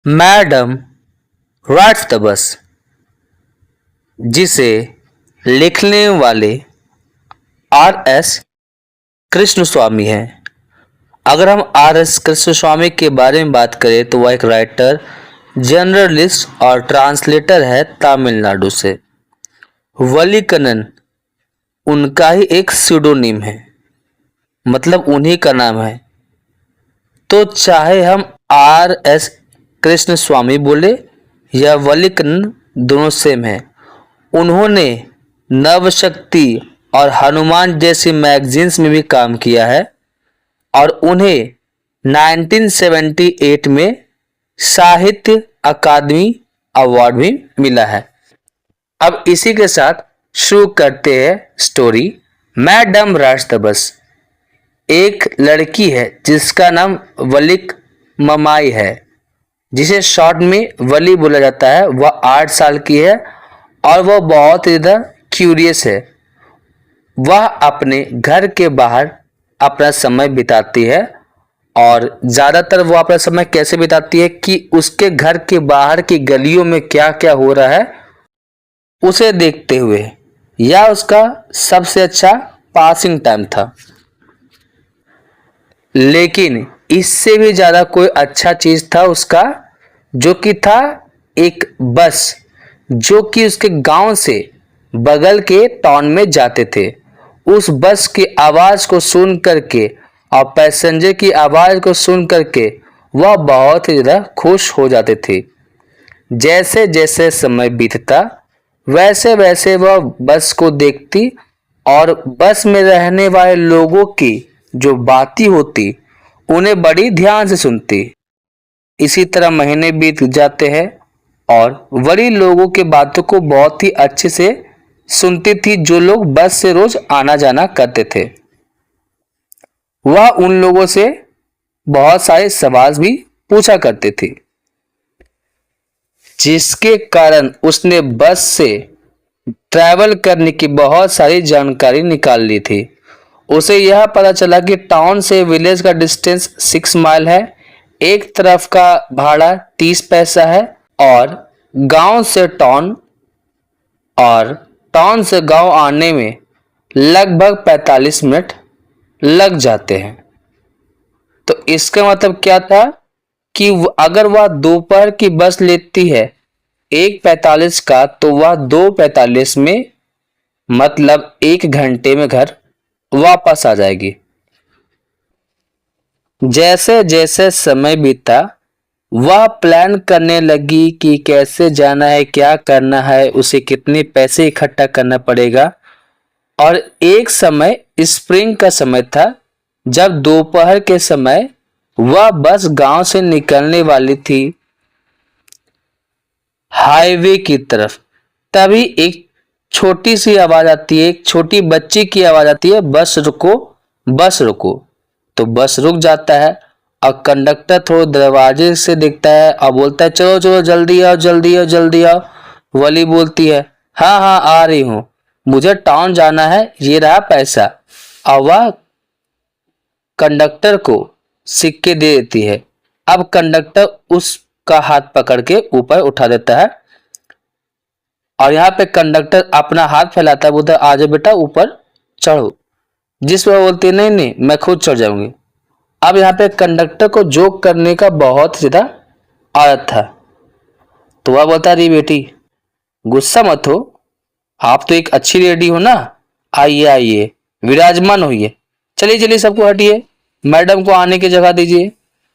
Madam rights the bus, जिसे लिखने वाले आर एस कृष्णस्वामी हैं। अगर हम आर एस कृष्णस्वामी के बारे में बात करें तो वह एक राइटर, जर्नलिस्ट और ट्रांसलेटर है तमिलनाडु से। वलीकनन उनका ही एक स्यूडोनिम है, मतलब उन्हीं का नाम है। तो चाहे हम आर एस कृष्ण स्वामी बोले या वलीकनन, दोनों सेम है। उन्होंने नवशक्ति और हनुमान जैसी मैगजीन्स में भी काम किया है और उन्हें 1978 में साहित्य अकादमी अवार्ड भी मिला है। अब इसी के साथ शुरू करते हैं story. Madam rights the bus. एक लड़की है जिसका नाम वलिक ममाई है, जिसे शॉर्ट में वली बोला जाता है। वह 8 साल की है और वह बहुत ज़्यादा क्यूरियस है। वह अपने घर के बाहर अपना समय बिताती है और ज़्यादातर वो अपना समय कैसे बिताती है कि उसके घर के बाहर की गलियों में क्या क्या हो रहा है उसे देखते हुए। यह उसका सबसे अच्छा पासिंग टाइम था। लेकिन इससे भी ज़्यादा कोई अच्छा चीज़ था उसका, जो कि था एक बस, जो कि उसके गांव से बगल के टाउन में जाते थे। उस बस की आवाज़ को सुन करके और पैसेंजर की आवाज़ को सुन करके वह बहुत ही ज़्यादा खुश हो जाते थे। जैसे जैसे समय बीतता वैसे वैसे वह बस को देखती और बस में रहने वाले लोगों की जो बातें होती उन्हें बड़ी ध्यान से सुनती। इसी तरह महीने बीत जाते हैं और बड़ी लोगों के बातों को बहुत ही अच्छे से सुनती थी, जो लोग बस से रोज आना जाना करते थे। वह उन लोगों से बहुत सारे सवाल भी पूछा करते थे, जिसके कारण उसने बस से ट्रैवल करने की बहुत सारी जानकारी निकाल ली थी। उसे यह पता चला कि टाउन से विलेज का डिस्टेंस 6 माइल है, एक तरफ का भाड़ा 30 पैसा है और गांव से टाउन और टाउन से गांव आने में लगभग 45 मिनट लग जाते हैं। तो इसका मतलब क्या था कि अगर वह दोपहर की बस लेती है 1:45 का, तो वह 2:45 में मतलब 1 घंटे में घर वापस आ जाएगी। जैसे जैसे समय बीता वह प्लान करने लगी कि कैसे जाना है, क्या करना है, उसे कितने पैसे इकट्ठा करना पड़ेगा। और एक समय स्प्रिंग का समय था, जब दोपहर के समय वह बस गांव से निकलने वाली थी हाईवे की तरफ। तभी एक छोटी सी आवाज आती है, एक छोटी बच्ची की आवाज आती है, बस रुको बस रुको। तो बस रुक जाता है और कंडक्टर थोड़ा दरवाजे से देखता है और बोलता है चलो चलो जल्दी आओ जल्दी आओ जल्दी आओ। वली बोलती है हाँ हाँ आ रही हूँ, मुझे टाउन जाना है, ये रहा पैसा। और वह कंडक्टर को सिक्के दे देती है। अब कंडक्टर उसका हाथ पकड़ के ऊपर उठा देता है और यहाँ पे कंडक्टर अपना हाथ फैलाता है, बोलता है आ जाओ बेटा ऊपर चढ़ो। जिस पर बोलती है नहीं नहीं मैं खुद चढ़ जाऊंगी। अब यहाँ पे कंडक्टर को जोक करने का बहुत ज्यादा आदत था, तो वह बोलता अरे बेटी गुस्सा मत हो, आप तो एक अच्छी लेडी हो ना, आइए आइए विराजमान होइए, चलिए चलिए सबको हटिए, मैडम को आने की जगह दीजिए।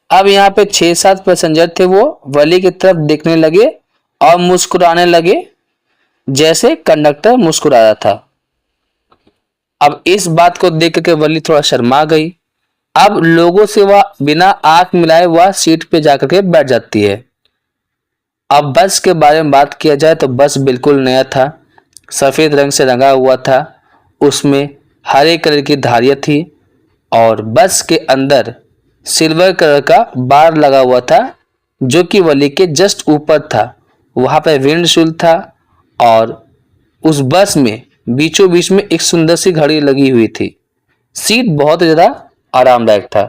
अब यहाँ पे 6-7 पैसेंजर थे, वो वली की तरफ देखने लगे और मुस्कुराने लगे जैसे कंडक्टर मुस्कुरा रहा था। अब इस बात को देख के वली थोड़ा शर्मा गई। अब लोगों से वह बिना आंख मिलाए वह सीट पे जाकर के बैठ जाती है। अब बस के बारे में बात किया जाए तो बस बिल्कुल नया था, सफेद रंग से रंगा हुआ था, उसमें हरे कलर की धारियां थी और बस के अंदर सिल्वर कलर का बार लगा हुआ था, जो कि वली के जस्ट ऊपर था। वहां पर विंडशील्ड था और उस बस में बीचों बीच में एक सुंदर सी घड़ी लगी हुई थी। सीट बहुत ज्यादा आरामदायक था।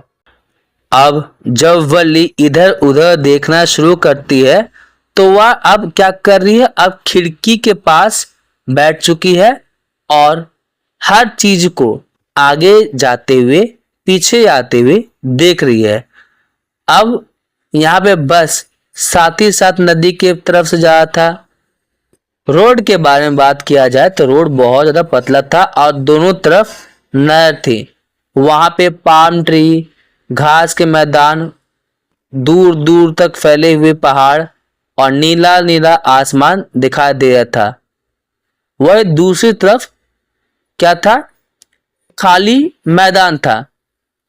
अब जब वली इधर उधर देखना शुरू करती है तो वह अब क्या कर रही है, अब खिड़की के पास बैठ चुकी है और हर चीज को आगे जाते हुए पीछे आते हुए देख रही है। अब यहाँ पे बस साथ ही साथ नदी के तरफ से जा रहा था। रोड के बारे में बात किया जाए तो रोड बहुत ज्यादा पतला था और दोनों तरफ नहर थी। वहां पे पाम ट्री, घास के मैदान, दूर दूर तक फैले हुए पहाड़ और नीला नीला आसमान दिखाई दे रहा था। वह दूसरी तरफ क्या था, खाली मैदान था,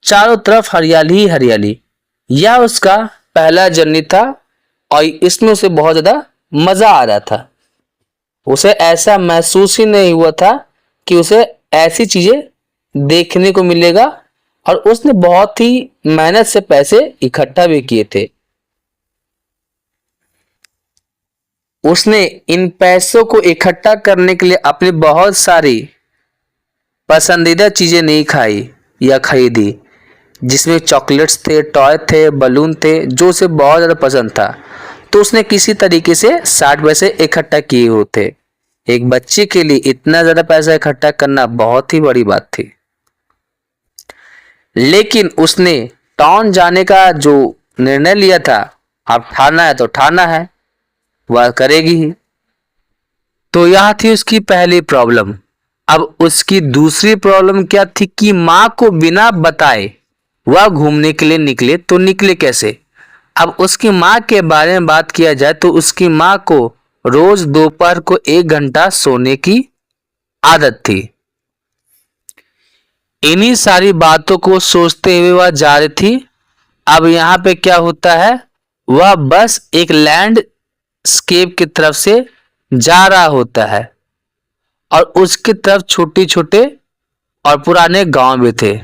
चारों तरफ हरियाली ही हरियाली। यह उसका पहला जर्नी था और इसमें उसे बहुत ज्यादा मजा आ रहा था। उसे ऐसा महसूस ही नहीं हुआ था कि उसे ऐसी चीजें देखने को मिलेगा और उसने बहुत ही मेहनत से पैसे इकट्ठा भी किए थे। उसने इन पैसों को इकट्ठा करने के लिए अपनी बहुत सारी पसंदीदा चीजें नहीं खाई या खरीदी, जिसमें चॉकलेट्स थे, टॉय थे, बलून थे, जो उसे बहुत ज़्यादा पसंद था। तो उसने किसी तरीके से 60 पैसे इकट्ठा किए होते। एक बच्चे के लिए इतना ज़्यादा पैसा इकट्ठा करना बहुत ही बड़ी बात थी। लेकिन उसने टाउन जाने का जो निर्णय लिया था, अब ठाना है तो ठाना है, वह करेगी ही। तो यह थी उसकी पहली प्रॉब्लम। अब उसकी दूसरी प्रॉब्लम क्या थी कि माँ को बिना बताए वह घूमने के लिए निकले, तो निकले कैसे। अब उसकी माँ के बारे में बात किया जाए तो उसकी माँ को रोज दोपहर को 1 घंटा सोने की आदत थी। इन्हीं सारी बातों को सोचते हुए वह जा रही थी। अब यहाँ पे क्या होता है, वह बस एक लैंडस्केप की तरफ से जा रहा होता है और उसकी तरफ छोटे छोटे और पुराने गांव भी थे।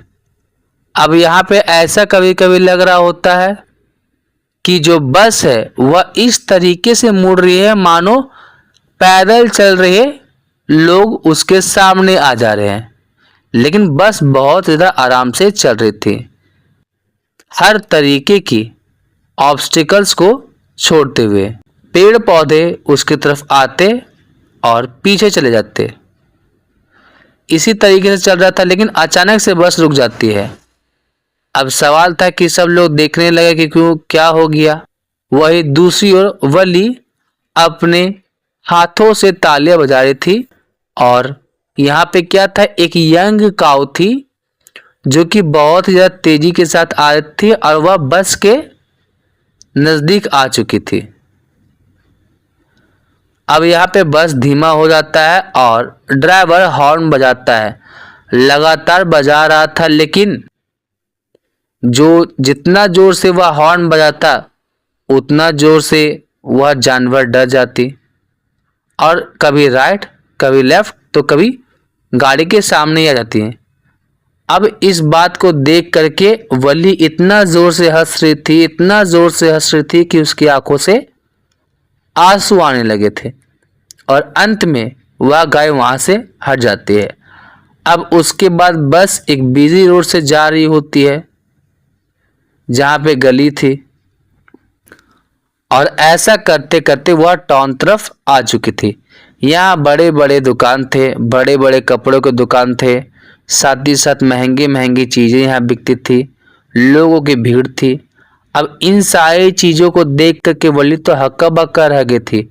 अब यहाँ पे ऐसा कभी कभी लग रहा होता है कि जो बस है वह इस तरीके से मुड़ रही है मानो पैदल चल रहे लोग उसके सामने आ जा रहे हैं। लेकिन बस बहुत ज़्यादा आराम से चल रही थी, हर तरीके की ऑब्स्टिकल्स को छोड़ते हुए। पेड़ पौधे उसकी तरफ आते और पीछे चले जाते, इसी तरीके से चल रहा था। लेकिन अचानक से बस रुक जाती है। अब सवाल था कि सब लोग देखने लगे कि क्यों, क्या हो गया। वही दूसरी ओर वली अपने हाथों से तालियां बजा रही थी और यहाँ पे क्या था, एक यंग काऊ थी जो कि बहुत ही ज्यादा तेजी के साथ आ रही थी और वह बस के नजदीक आ चुकी थी। अब यहाँ पे बस धीमा हो जाता है और ड्राइवर हॉर्न बजाता है। लगातार बजा रहा था, लेकिन जितना जोर से वह हॉर्न बजाता उतना जोर से वह जानवर डर जाती और कभी राइट कभी लेफ्ट तो कभी गाड़ी के सामने ही आ जाती है। अब इस बात को देख करके वली इतना जोर से हंस रही थी, इतना जोर से हंस रही थी कि उसकी आंखों से आंसू आने लगे थे और अंत में वह गाय वहां से हट जाती है। अब उसके बाद बस एक बिजी रोड से जा रही होती है जहां पे गली थी और ऐसा करते करते वह टाउन तरफ आ चुकी थी। यहाँ बड़े बड़े दुकान थे, बड़े बड़े कपड़ों के दुकान थे, साथ ही साथ महंगी महंगी चीज़ें यहाँ बिकती थी, लोगों की भीड़ थी। अब इन सारी चीज़ों को देख करके वली तो हक्का बक्का रह गई थी,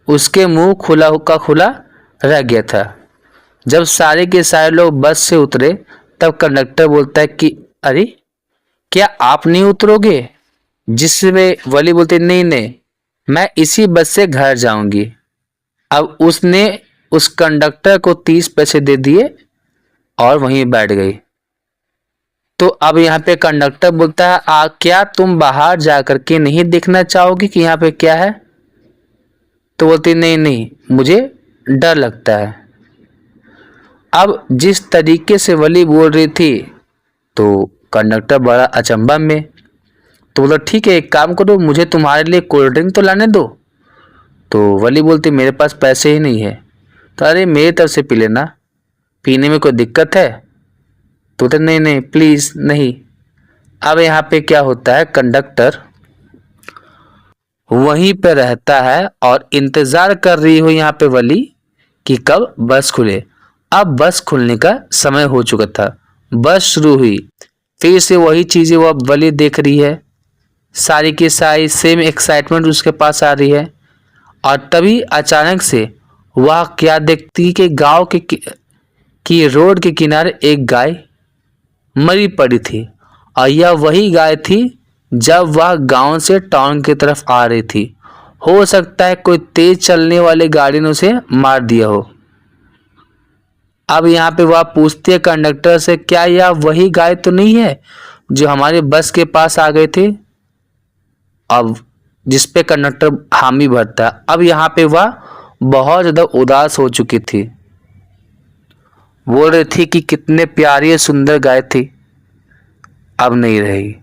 उसके मुंह खुला का खुला रह गया था। जब सारे के सारे लोग बस से उतरे तब कंडक्टर बोलता है कि अरे क्या आप नहीं उतरोगे, जिसमें वली बोलते नहीं नहीं, मैं इसी बस से घर जाऊंगी। अब उसने उस कंडक्टर को 30 पैसे दे दिए और वहीं बैठ गई। तो अब यहाँ पे कंडक्टर बोलता है क्या तुम बाहर जा करके नहीं देखना चाहोगी कि यहाँ पे क्या है। तो बोलती नहीं नहीं, मुझे डर लगता है। अब जिस तरीके से वली बोल रही थी तो कंडक्टर बड़ा अचंभा में। तो बोला ठीक है, एक काम करो, मुझे तुम्हारे लिए कोल्ड ड्रिंक तो लाने दो। तो वली बोलती मेरे पास पैसे ही नहीं है। तो अरे मेरी तरफ से पी लेना, पीने में कोई दिक्कत है। तो बोलते नहीं नहीं प्लीज़ नहीं। अब यहाँ पे क्या होता है, कंडक्टर वहीं पे रहता है और इंतजार कर रही हो यहाँ पे वली कि कब बस खुले। अब बस खुलने का समय हो चुका था, बस शुरू हुई, फिर से वही चीजें वो अब वली देख रही है, सारी की सारी सेम एक्साइटमेंट उसके पास आ रही है। और तभी अचानक से वह क्या देखती कि गांव की रोड के किनारे एक गाय मरी पड़ी थी। और यह वही गाय थी जब वह गांव से टाउन की तरफ आ रही थी। हो सकता है कोई तेज चलने वाली गाड़ी ने उसे मार दिया हो। अब यहाँ पे वह पूछती है कंडक्टर से, क्या यह वही गाय तो नहीं है जो हमारे बस के पास आ गए थे। अब जिस पे कंडक्टर हामी भरता है। अब यहाँ पे वह बहुत ज़्यादा उदास हो चुकी थी, बोल रही थी कि कितने प्यारी और सुंदर गाय थी, अब नहीं रही।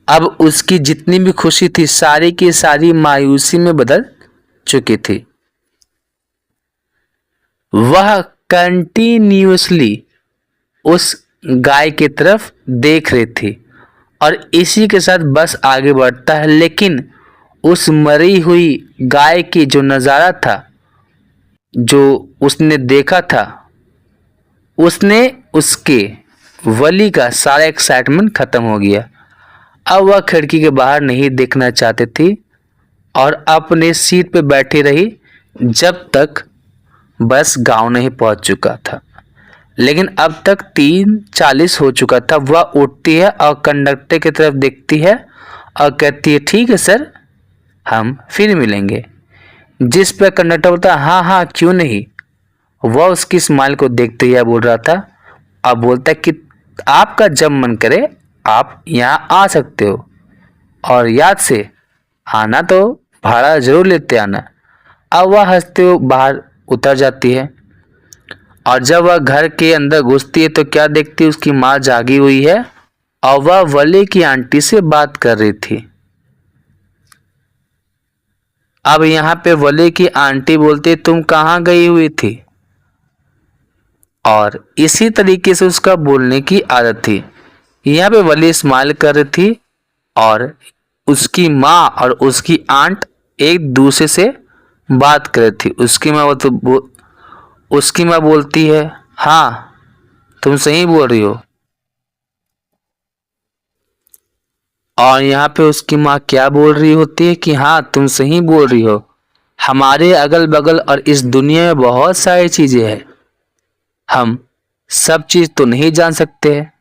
अब उसकी जितनी भी खुशी थी सारी की सारी मायूसी में बदल चुकी थी। वह कंटिन्यूअसली उस गाय की तरफ देख रही थी और इसी के साथ बस आगे बढ़ता है। लेकिन उस मरी हुई गाय की जो नज़ारा था, जो उसने देखा था, उसने उसके वली का सारा एक्साइटमेंट खत्म हो गया। अब वह खिड़की के बाहर नहीं देखना चाहती थी और अपने सीट पे बैठी रही जब तक बस गांव नहीं पहुंच चुका था। लेकिन अब तक 3:40 हो चुका था। वह उठती है और कंडक्टर की तरफ देखती है और कहती है, ठीक है सर, हम फिर मिलेंगे। जिस पर कंडक्टर बोलता है, हाँ हाँ क्यों नहीं। वह उसकी स्माइल को देखते हुए बोल रहा था, अब बोलता है कि आपका जब मन करे आप यहाँ आ सकते हो और याद से आना तो भाड़ा जरूर लेते आना। अब वह हंसते हुए बाहर उतर जाती है और जब वह घर के अंदर घुसती है तो क्या देखती है, उसकी माँ जागी हुई है और वह वली की आंटी से बात कर रही थी। अब यहाँ पे वली की आंटी बोलती है, तुम कहाँ गई हुई थी। और इसी तरीके से उसका बोलने की आदत थी। यहाँ पे वली स्माइल कर रही थी और उसकी माँ और उसकी आंट एक दूसरे से बात कर रही थी। उसकी माँ बोलती है, हाँ तुम सही बोल रही हो। और यहाँ पे उसकी माँ क्या बोल रही होती है कि हाँ तुम सही बोल रही हो, हमारे अगल बगल और इस दुनिया में बहुत सारी चीजें हैं, हम सब चीज तो नहीं जान सकते हैं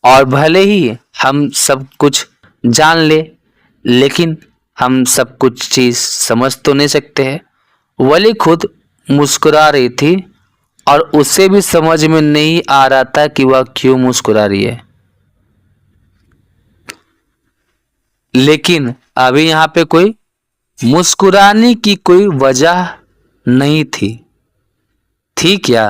और भले ही हम सब कुछ जान ले, लेकिन हम सब कुछ चीज समझ तो नहीं सकते हैं। वली खुद मुस्कुरा रही थी और उसे भी समझ में नहीं आ रहा था कि वह क्यों मुस्कुरा रही है। लेकिन अभी यहाँ पे कोई मुस्कुराने की कोई वजह नहीं थी क्या?